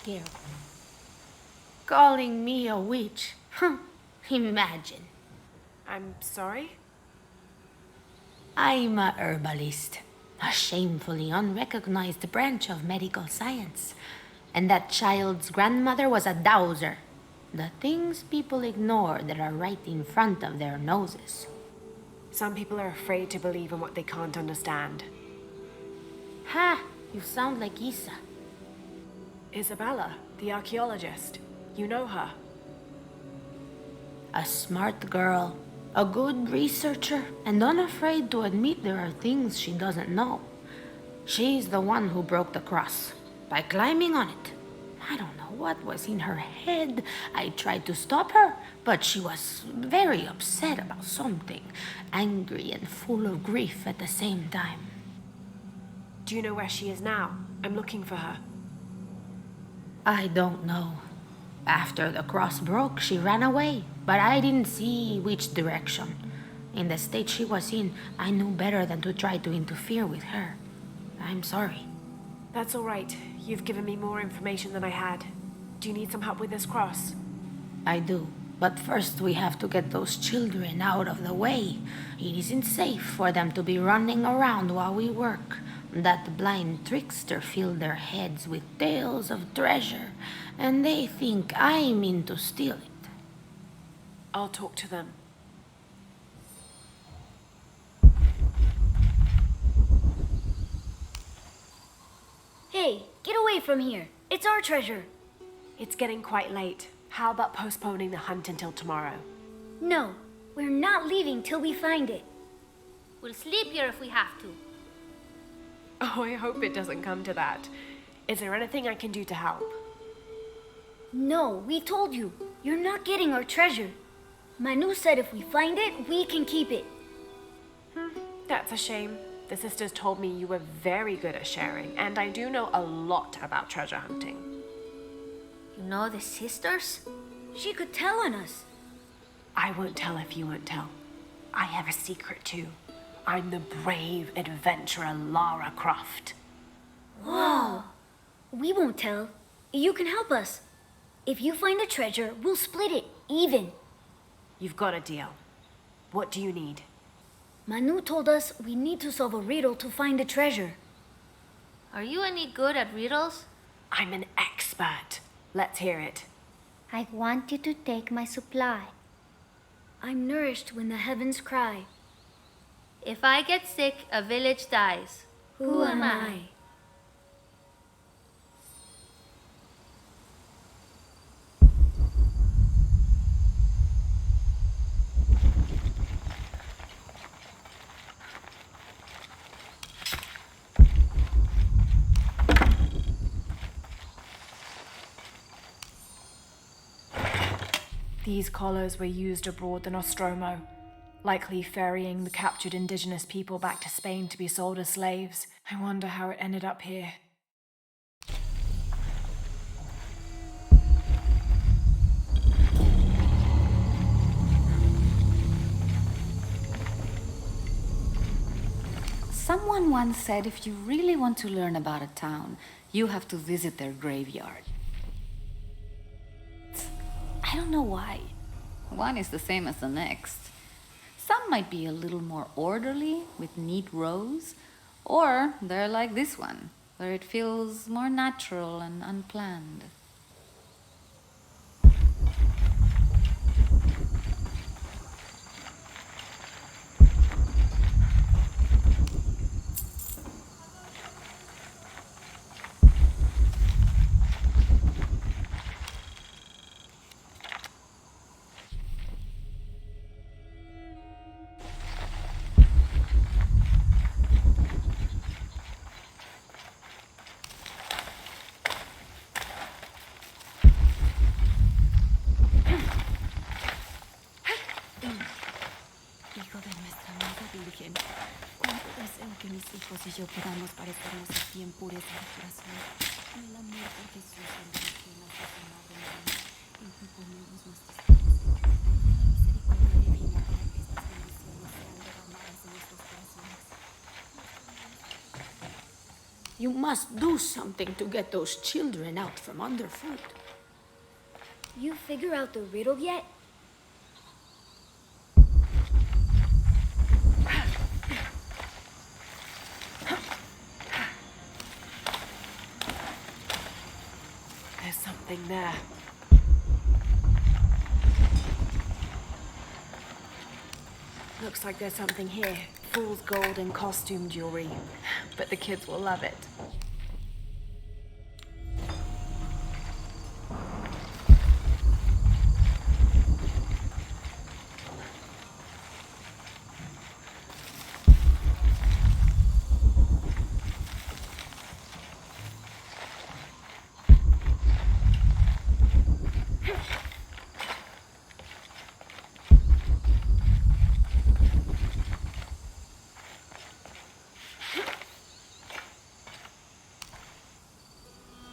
scared. Calling me a witch? Imagine. I'm sorry? I'm a herbalist, a shamefully unrecognized branch of medical science. And that child's grandmother was a dowser. The things people ignore that are right in front of their noses. Some people are afraid to believe in what they can't understand. Ha! You sound like Isa. Isabella, the archaeologist. You know her. A smart girl, a good researcher, and unafraid to admit there are things she doesn't know. She's the one who broke the cross, by climbing on it. I don't know what was in her head. I tried to stop her, but she was very upset about something, angry and full of grief at the same time. Do you know where she is now? I'm looking for her. I don't know. After the cross broke, she ran away, but I didn't see which direction. In the state she was in, I knew better than to try to interfere with her. I'm sorry. That's all right. You've given me more information than I had. Do you need some help with this cross? I do. But first we have to get those children out of the way. It isn't safe for them to be running around while we work. That blind trickster filled their heads with tales of treasure, and they think I mean to steal it. I'll talk to them. Hey, get away from here. It's our treasure. It's getting quite late. How about postponing the hunt until tomorrow? No, we're not leaving till we find it. We'll sleep here if we have to. Oh, I hope it doesn't come to that. Is there anything I can do to help? No, we told you. You're not getting our treasure. Manu said if we find it, we can keep it. That's a shame. The sisters told me you were very good at sharing, and I do know a lot about treasure hunting. You know the sisters? She could tell on us. I won't tell if you won't tell. I have a secret too. I'm the brave adventurer Lara Croft. Whoa. We won't tell. You can help us. If you find the treasure, we'll split it, even. You've got a deal. What do you need? Manu told us we need to solve a riddle to find the treasure. Are you any good at riddles? I'm an expert. Let's hear it. I want you to take my supply. I'm nourished when the heavens cry. If I get sick, a village dies. Who am I? These collars were used abroad in Nostromo, likely ferrying the captured indigenous people back to Spain to be sold as slaves. I wonder how it ended up here. Someone once said if you really want to learn about a town, you have to visit their graveyard. I don't know why. One is the same as the next. Some might be a little more orderly, with neat rows, or they're like this one, where it feels more natural and unplanned. Que mis hijos y yo podamos parecernos a ti en pureza de corazón, en el amor por Jesús, en la religión asesinada en que ponemos nuestras vidas, en la misericordia divina para que estas bendiciones sean derramadas en nuestros corazones. You must do something to get those children out from underfoot. You figure out the riddle yet? There's something there. Looks like there's something here. Fool's gold and costume jewelry. But the kids will love it.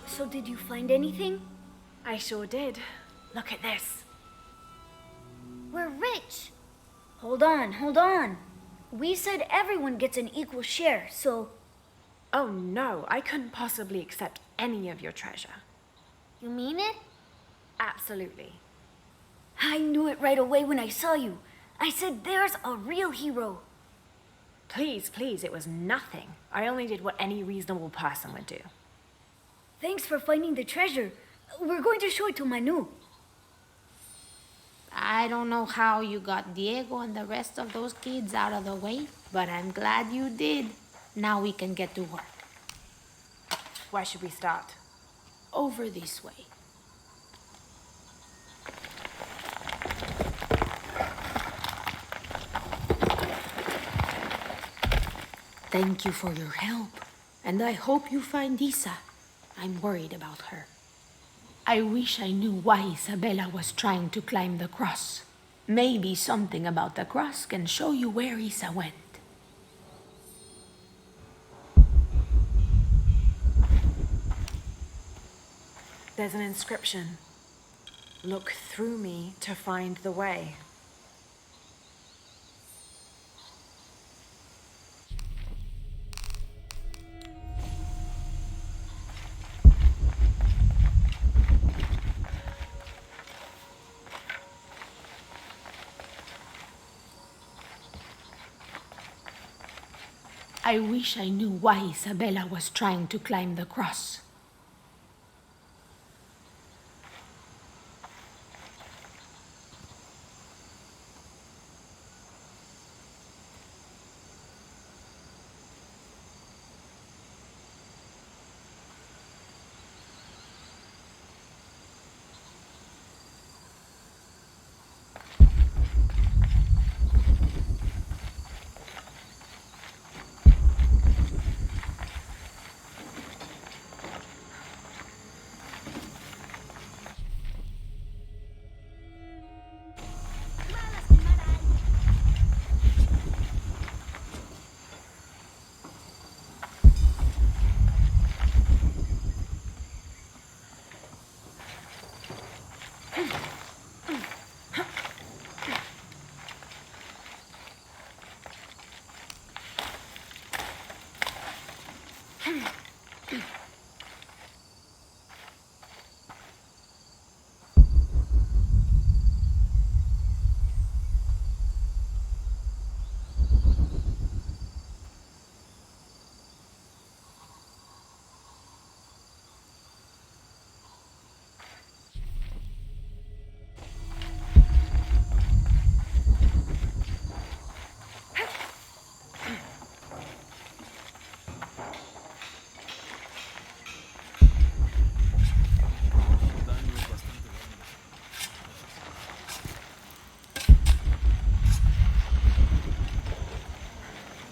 So did you find anything? I sure did. Look at this. We're rich. Hold on, hold on. We said everyone gets an equal share, so... Oh no, I couldn't possibly accept any of your treasure. You mean it? Absolutely. I knew it right away when I saw you. I said there's a real hero. Please, please, it was nothing. I only did what any reasonable person would do. Thanks for finding the treasure. We're going to show it to Manu. I don't know how you got Diego and the rest of those kids out of the way, but I'm glad you did. Now we can get to work. Where should we start? Over this way. Thank you for your help, and I hope you find Isa. I'm worried about her. I wish I knew why Isabella was trying to climb the cross. Maybe something about the cross can show you where Isa went. There's an inscription. Look through me to find the way. I wish I knew why Isabella was trying to climb the cross.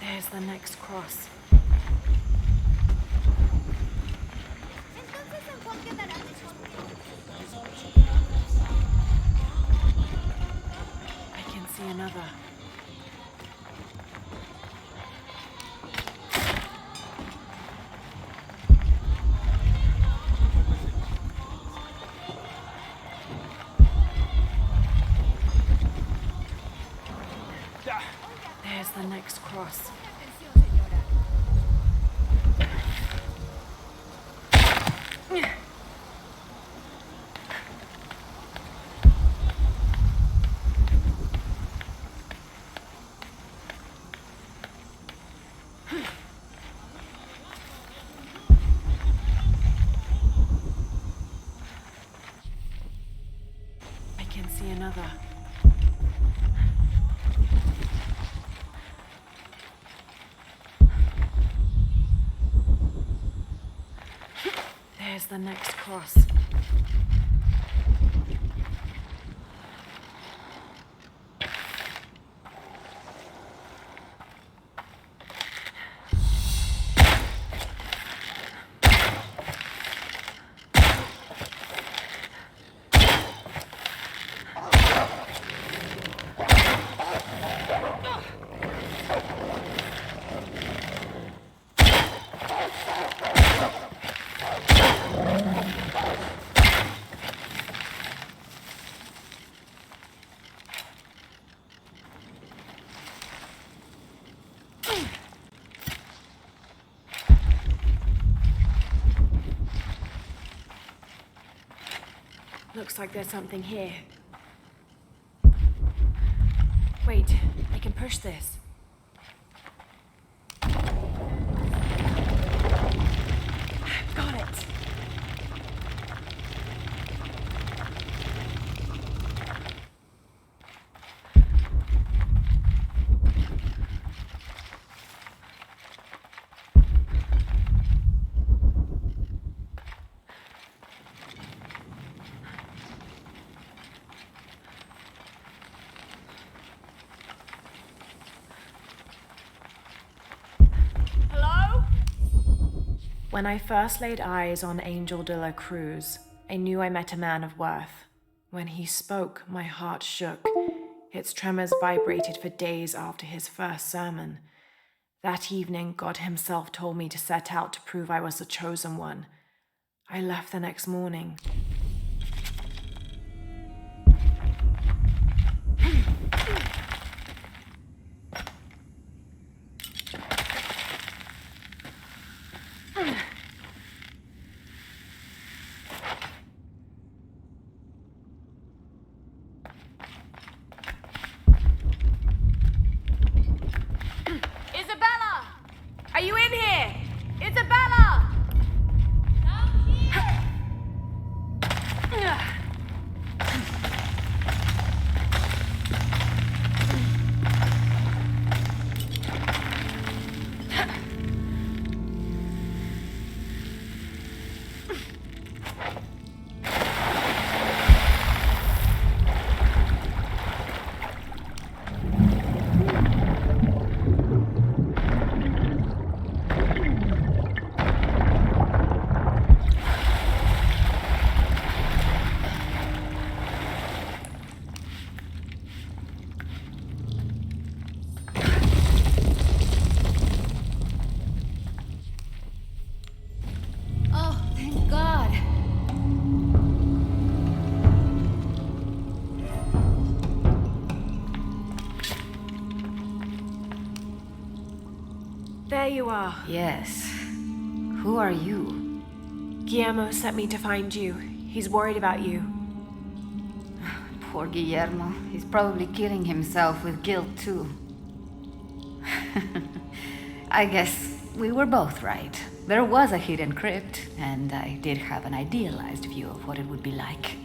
There's the next cross. I can see another. There's the next cross. I can see another. There's the next cross. Looks like there's something here. Wait, I can push this. Got it! When I first laid eyes on Angel de la Cruz, I knew I met a man of worth. When he spoke, my heart shook. Its tremors vibrated for days after his first sermon. That evening, God himself told me to set out to prove I was the chosen one. I left the next morning. Isabella! Are you in here? Isabella! Oh, thank God. There you are. Yes. Who are you? Guillermo sent me to find you. He's worried about you. Poor Guillermo. He's probably killing himself with guilt, too. I guess we were both right. There was a hidden crypt, and I did have an idealized view of what it would be like.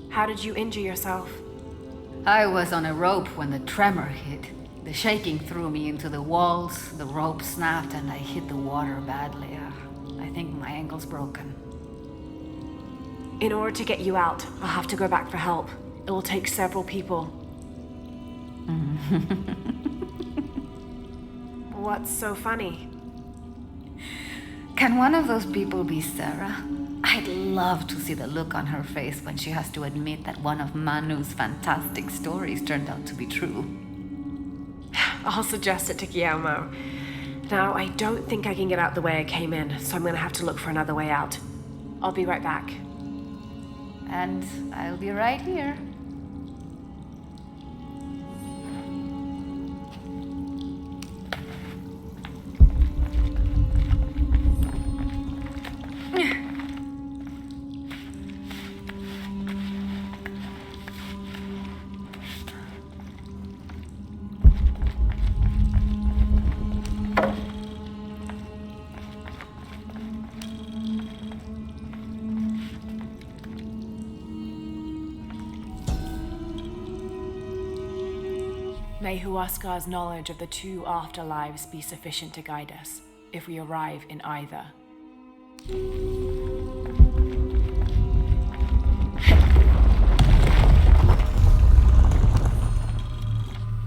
How did you injure yourself? I was on a rope when the tremor hit. The shaking threw me into the walls, the rope snapped, and I hit the water badly. I think my ankle's broken. In order to get you out, I'll have to go back for help. It will take several people. What's so funny? Can one of those people be Sarah? I'd love to see the look on her face when she has to admit that one of Manu's fantastic stories turned out to be true. I'll suggest it to Guillermo. Now, I don't think I can get out the way I came in, so I'm gonna have to look for another way out. I'll be right back. And I'll be right here. May Huascar's knowledge of the two afterlives be sufficient to guide us, if we arrive in either.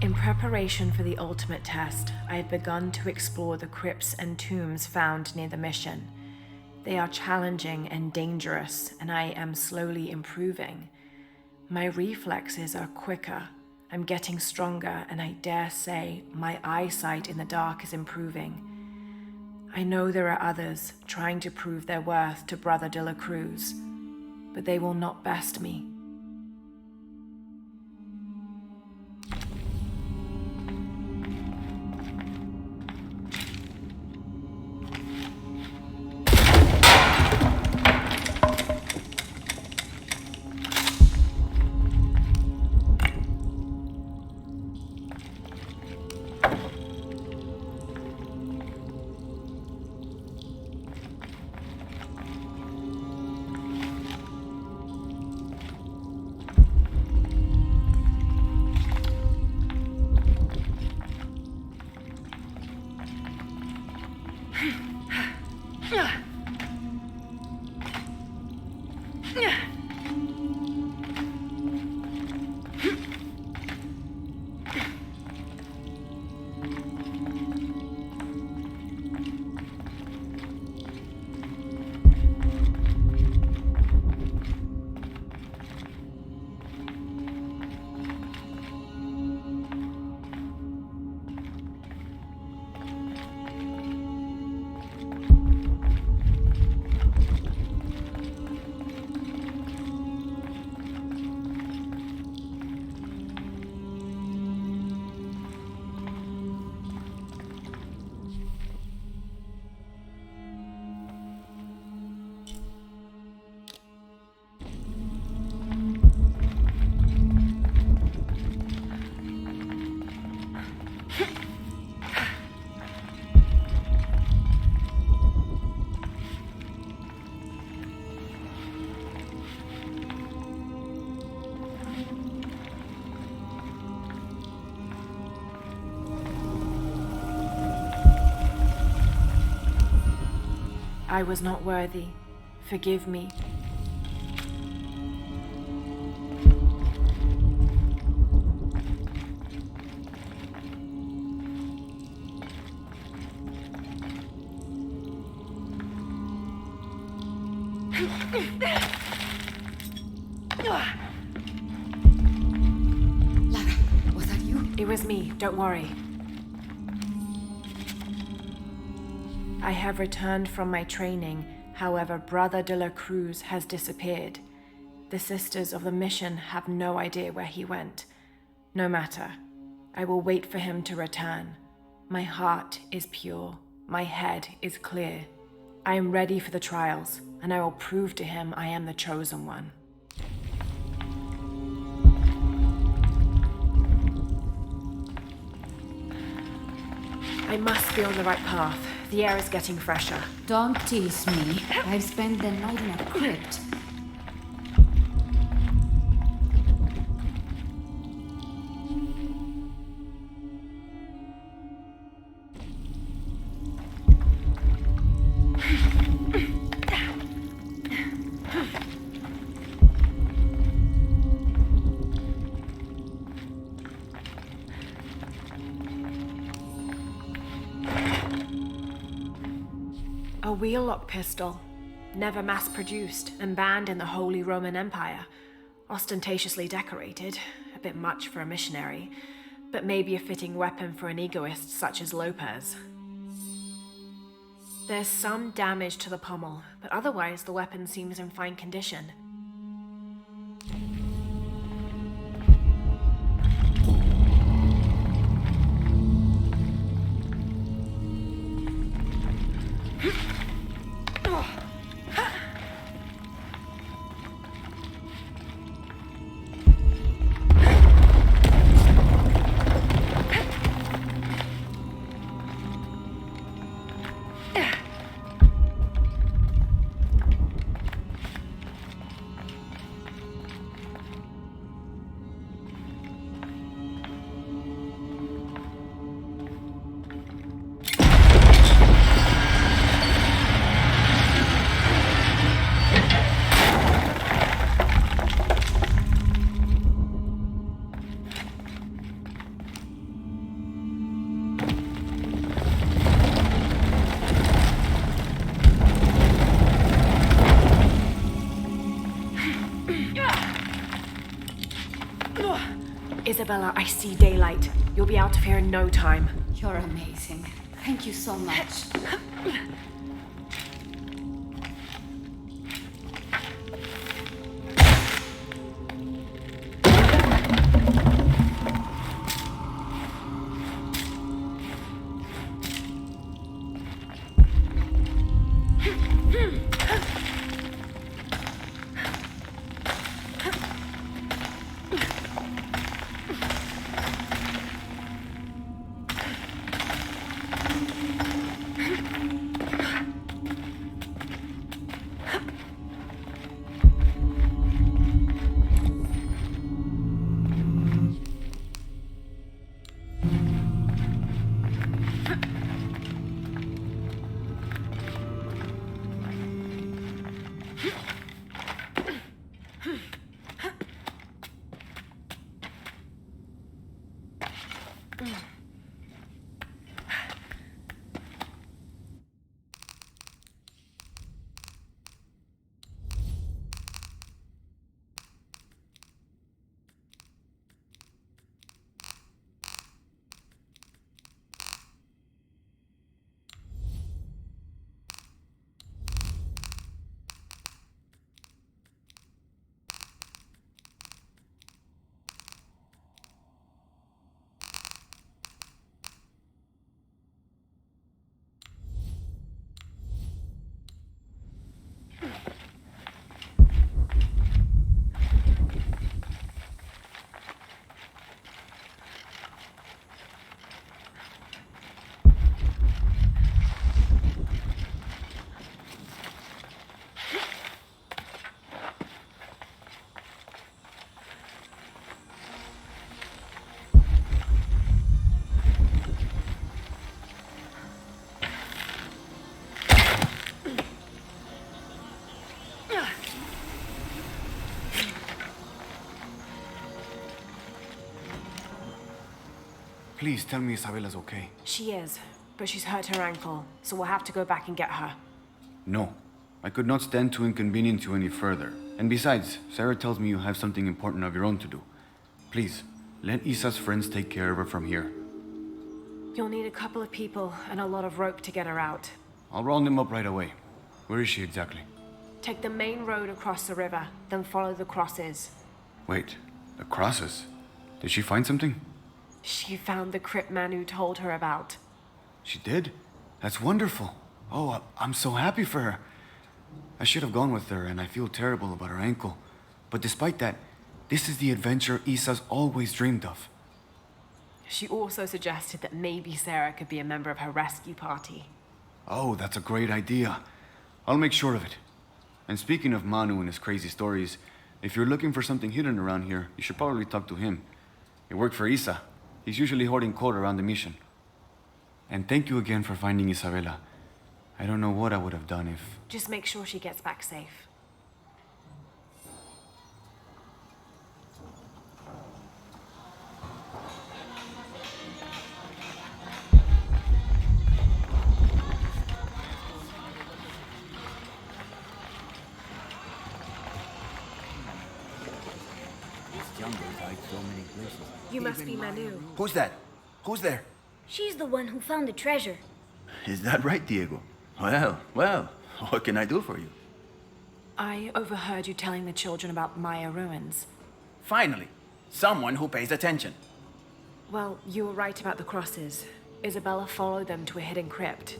In preparation for the ultimate test, I had begun to explore the crypts and tombs found near the mission. They are challenging and dangerous, and I am slowly improving. My reflexes are quicker, I'm getting stronger, and I dare say my eyesight in the dark is improving. I know there are others trying to prove their worth to Brother de la Cruz, but they will not best me. I was not worthy. Forgive me. Lara, was that you? It was me, don't worry. I have returned from my training, however, Brother de la Cruz has disappeared. The sisters of the mission have no idea where he went. No matter. I will wait for him to return. My heart is pure. My head is clear. I am ready for the trials, and I will prove to him I am the chosen one. I must be on the right path. The air is getting fresher. Don't tease me. I've spent the night in a crypt. A wheel-lock pistol, never mass-produced and banned in the Holy Roman Empire. Ostentatiously decorated, a bit much for a missionary, but maybe a fitting weapon for an egoist such as Lopez. There's some damage to the pommel, but otherwise the weapon seems in fine condition. Isabella, I see daylight. You'll be out of here in no time. You're amazing. Thank you so much. Please tell me Isabella's okay. She is, but she's hurt her ankle, so we'll have to go back and get her. No. I could not stand to inconvenience you any further. And besides, Sarah tells me you have something important of your own to do. Please, let Isa's friends take care of her from here. You'll need a couple of people and a lot of rope to get her out. I'll round them up right away. Where is she exactly? Take the main road across the river, then follow the crosses. Wait, the crosses? Did she find something? She found the crypt Manu told her about. She did? That's wonderful. Oh, I'm so happy for her. I should have gone with her, and I feel terrible about her ankle. But despite that, this is the adventure Isa's always dreamed of. She also suggested that maybe Sarah could be a member of her rescue party. Oh, that's a great idea. I'll make sure of it. And speaking of Manu and his crazy stories, if you're looking for something hidden around here, you should probably talk to him. He worked for Isa. He's usually hoarding coal around the mission. And thank you again for finding Isabella. I don't know what I would have done if... Just make sure she gets back safe. You must be Manu. Who's that? Who's there? She's the one who found the treasure. Is that right, Diego? Well, what can I do for you? I overheard you telling the children about Maya ruins. Finally, someone who pays attention. Well, you were right about the crosses. Isabella followed them to a hidden crypt.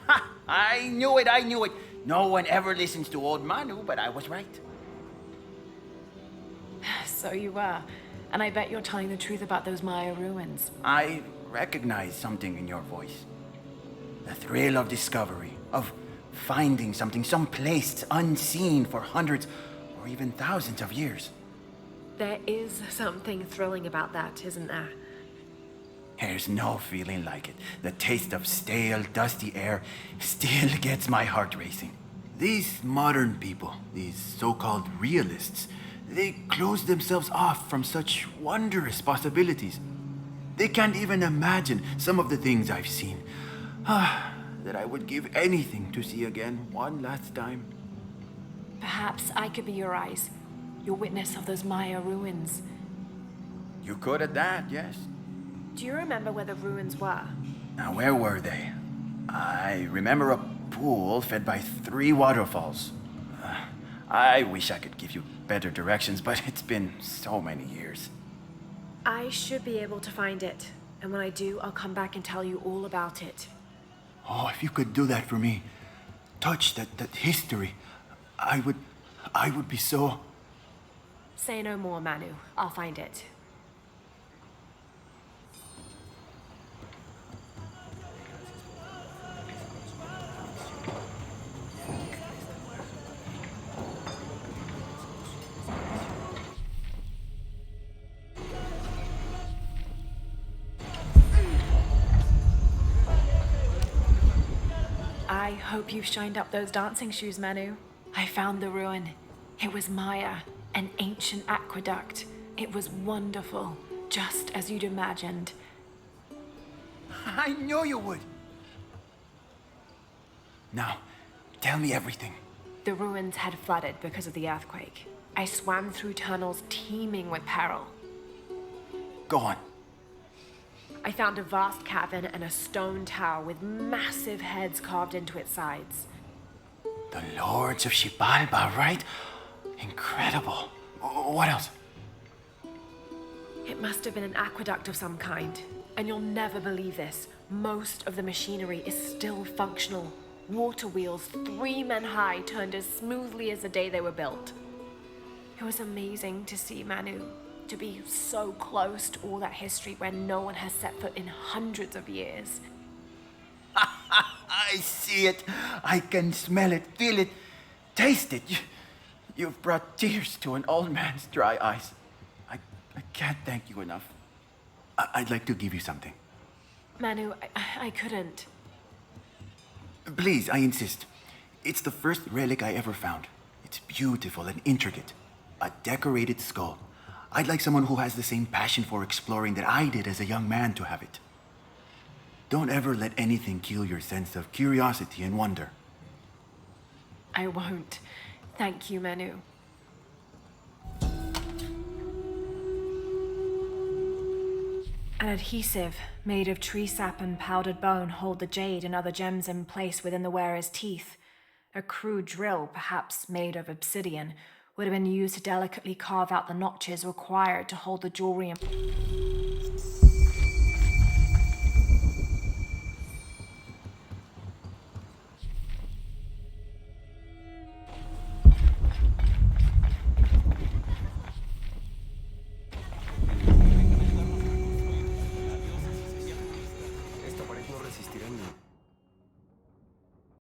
Ha! I knew it! No one ever listens to old Manu, but I was right. So you were. And I bet you're telling the truth about those Maya ruins. I recognize something in your voice. The thrill of discovery, of finding something someplace unseen for hundreds or even thousands of years. There is something thrilling about that, isn't there? There's no feeling like it. The taste of stale, dusty air still gets my heart racing. These modern people, these so-called realists, they close themselves off from such wondrous possibilities. They can't even imagine some of the things I've seen. That I would give anything to see again one last time. Perhaps I could be your eyes, your witness of those Maya ruins. You could at that, yes. Do you remember where the ruins were? Now, where were they? I remember a pool fed by 3 waterfalls. I wish I could give you better directions, but it's been so many years. I should be able to find it. And when I do, I'll come back and tell you all about it. Oh, if you could do that for me. Touch that history. I would be so... Say no more, Manu. I'll find it. I hope you've shined up those dancing shoes, Manu. I found the ruin. It was Maya, an ancient aqueduct. It was wonderful, just as you'd imagined. I knew you would. Now, tell me everything. The ruins had flooded because of the earthquake. I swam through tunnels teeming with peril. Go on. I found a vast cavern and a stone tower with massive heads carved into its sides. The Lords of Xibalba, right? Incredible. What else? It must have been an aqueduct of some kind. And you'll never believe this. Most of the machinery is still functional. Water wheels 3 men high turned as smoothly as the day they were built. It was amazing to see, Manu. To be so close to all that history where no one has set foot in hundreds of years. I see it. I can smell it, feel it, taste it. You've brought tears to an old man's dry eyes. I can't thank you enough. I'd like to give you something. Manu, I couldn't. Please, I insist. It's the first relic I ever found. It's beautiful and intricate. A decorated skull. I'd like someone who has the same passion for exploring that I did as a young man to have it. Don't ever let anything kill your sense of curiosity and wonder. I won't. Thank you, Manu. An adhesive made of tree sap and powdered bone hold the jade and other gems in place within the wearer's teeth. A crude drill, perhaps made of obsidian, would have been used to delicately carve out the notches required to hold the jewelry in...